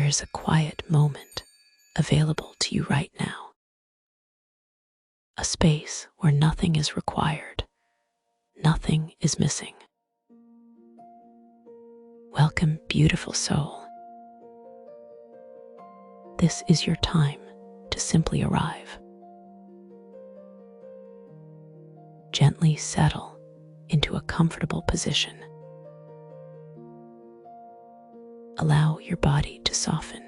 there is a quiet moment available to you right now. A space where nothing is required, nothing is missing. Welcome, beautiful soul. This is your time to simply arrive. Gently settle into a comfortable position. Allow your body to soften.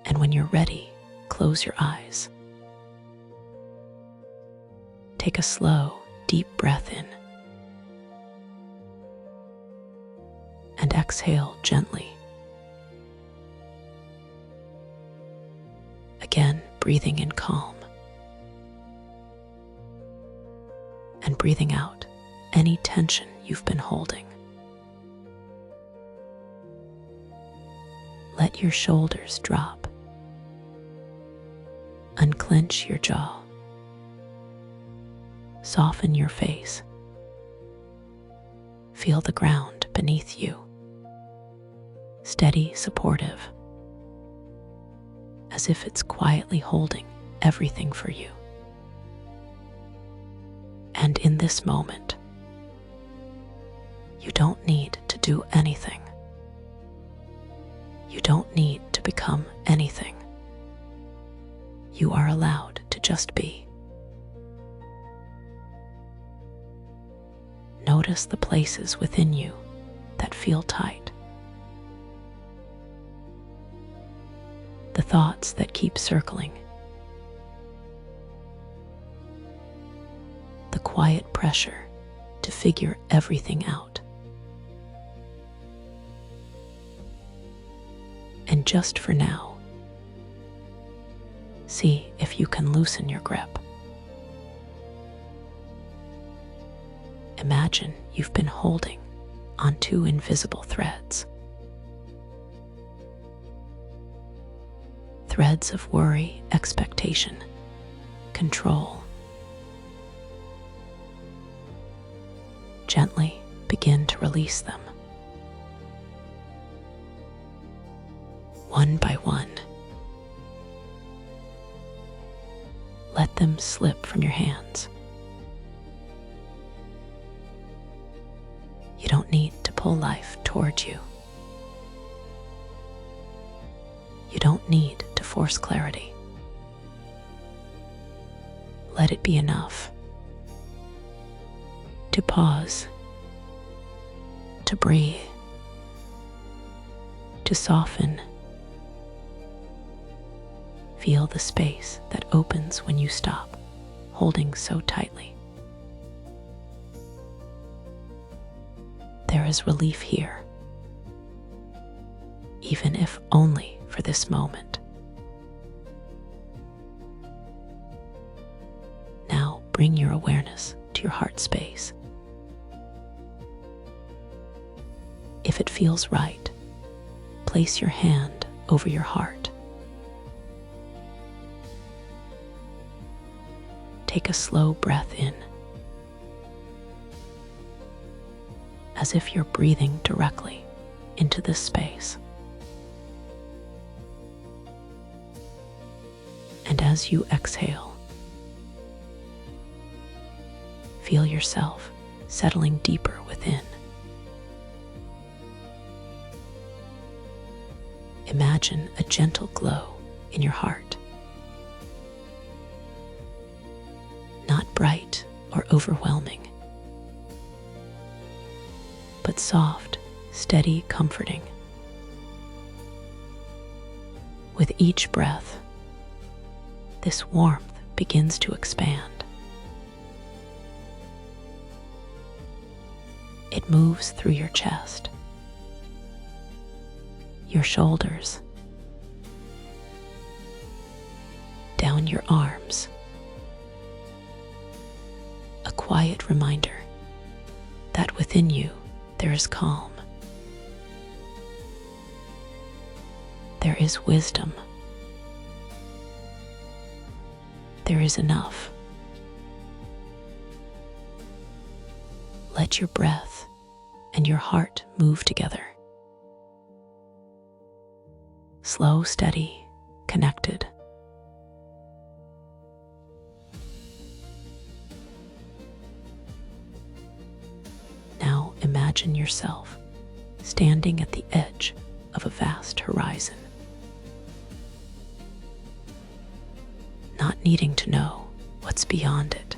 And when you're ready, close your eyes. Take a slow, deep breath in. And exhale gently. Again, breathing in calm. And breathing out any tension you've been holding. Let your shoulders drop. Unclench your jaw. Soften your face. Feel the ground beneath you. Steady, supportive, as if it's quietly holding everything for you. And in this moment, you don't need to do anything. You don't need to become anything. You are allowed to just be. Notice the places within you that feel tight. The thoughts that keep circling. The quiet pressure to figure everything out. And just for now, see if you can loosen your grip. Imagine you've been holding onto invisible threads. Threads of worry, expectation, control. Gently begin to release them. One by one. Let them slip from your hands. You don't need to pull life towards you. You don't need to force clarity. Let it be enough to pause, to breathe, to soften. Feel the space that opens when you stop holding so tightly. There is relief here, even if only for this moment. Now bring your awareness to your heart space. If it feels right, place your hand over your heart. Take a slow breath in, as if you're breathing directly into this space. And as you exhale, feel yourself settling deeper within. Imagine a gentle glow in your heart. Not bright or overwhelming, but soft, steady, comforting. With each breath, this warmth begins to expand. It moves through your chest, your shoulders, down your arms. A quiet reminder that within you there is calm. There is wisdom. There is enough. Let your breath and your heart move together. slow, steady, connected. Now imagine yourself standing at the edge of a vast horizon, not needing to know what's beyond it,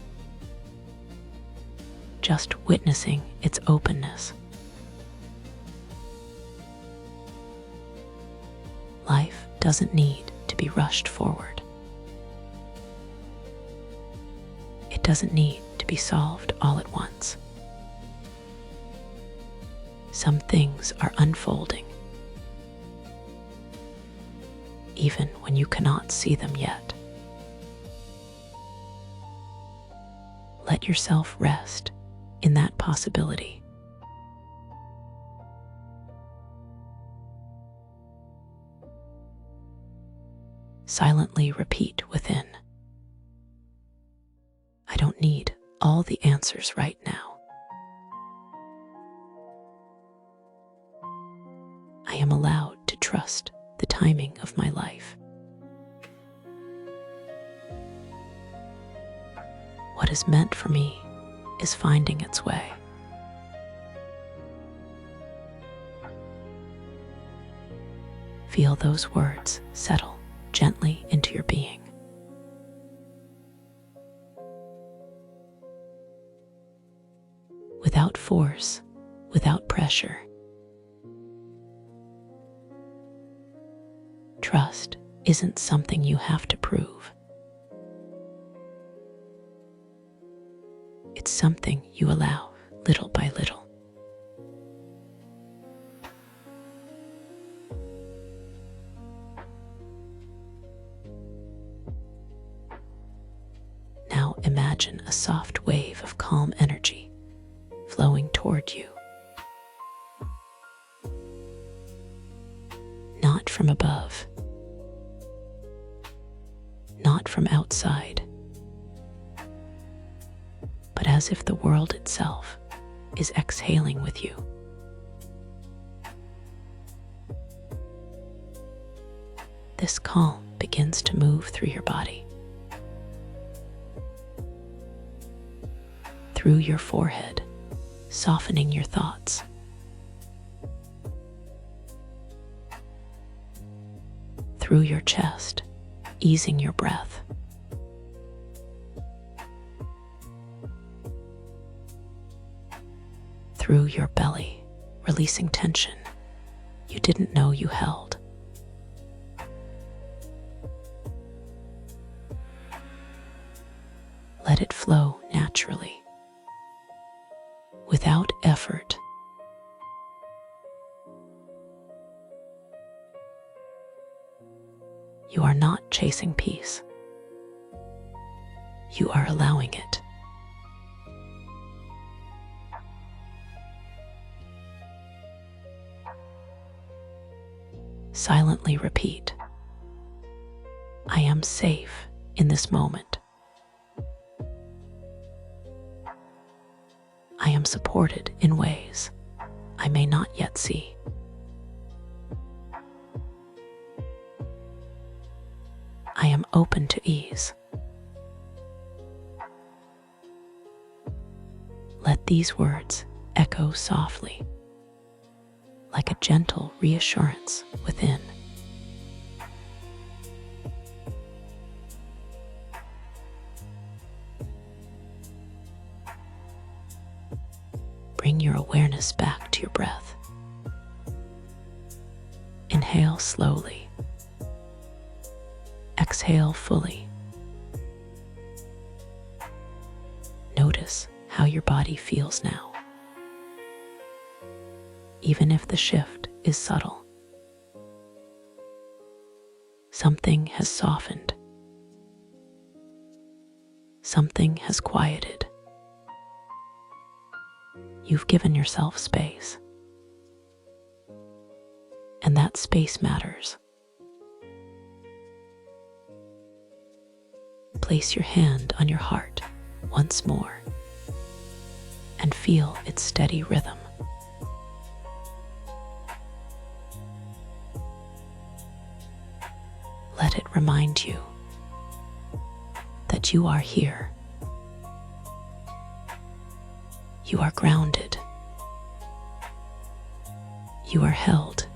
just witnessing its openness. Life doesn't need to be rushed forward. It doesn't need to be solved all at once. Some things are unfolding, even when you cannot see them yet. Let yourself rest in that possibility. Silently repeat within, I don't need all the answers right now. I am allowed to trust the timing of my life. What is meant for me is finding its way. Feel those words settle gently into your being. Without force, without pressure. Trust isn't something you have to prove. It's something you allow little by little. Now imagine a soft wave of calm energy flowing toward you. Not from above, not from outside, but as if the world itself is exhaling with you. This calm begins to move through your body, through your forehead, softening your thoughts. Through your chest, easing your breath. Through your belly, releasing tension you didn't know you held. Let it flow naturally, without effort. You are not chasing peace. You are allowing it. Silently repeat, I am safe in this moment. I am supported in ways I may not yet see. I am open to ease. Let these words echo softly, like a gentle reassurance within. Bring your awareness back to your breath. Inhale slowly. Exhale fully. Notice how your body feels now. Even if the shift is subtle, something has softened. Something has quieted. You've given yourself space. And that space matters. Place your hand on your heart once more and feel its steady rhythm. let it remind you that you are here. You are grounded. You are held.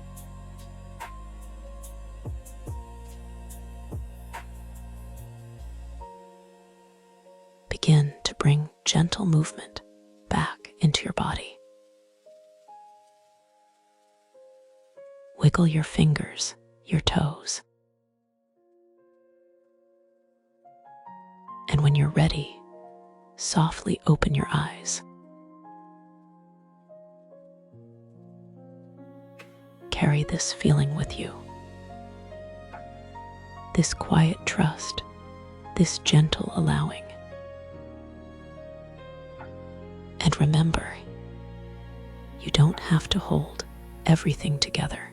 Begin to bring gentle movement back into your body. Wiggle your fingers, your toes. And when you're ready, softly open your eyes. Carry this feeling with you. This quiet trust, this gentle allowing. And remember, you don't have to hold everything together.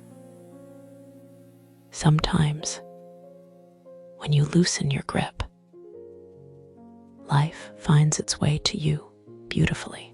Sometimes, when you loosen your grip, life finds its way to you beautifully.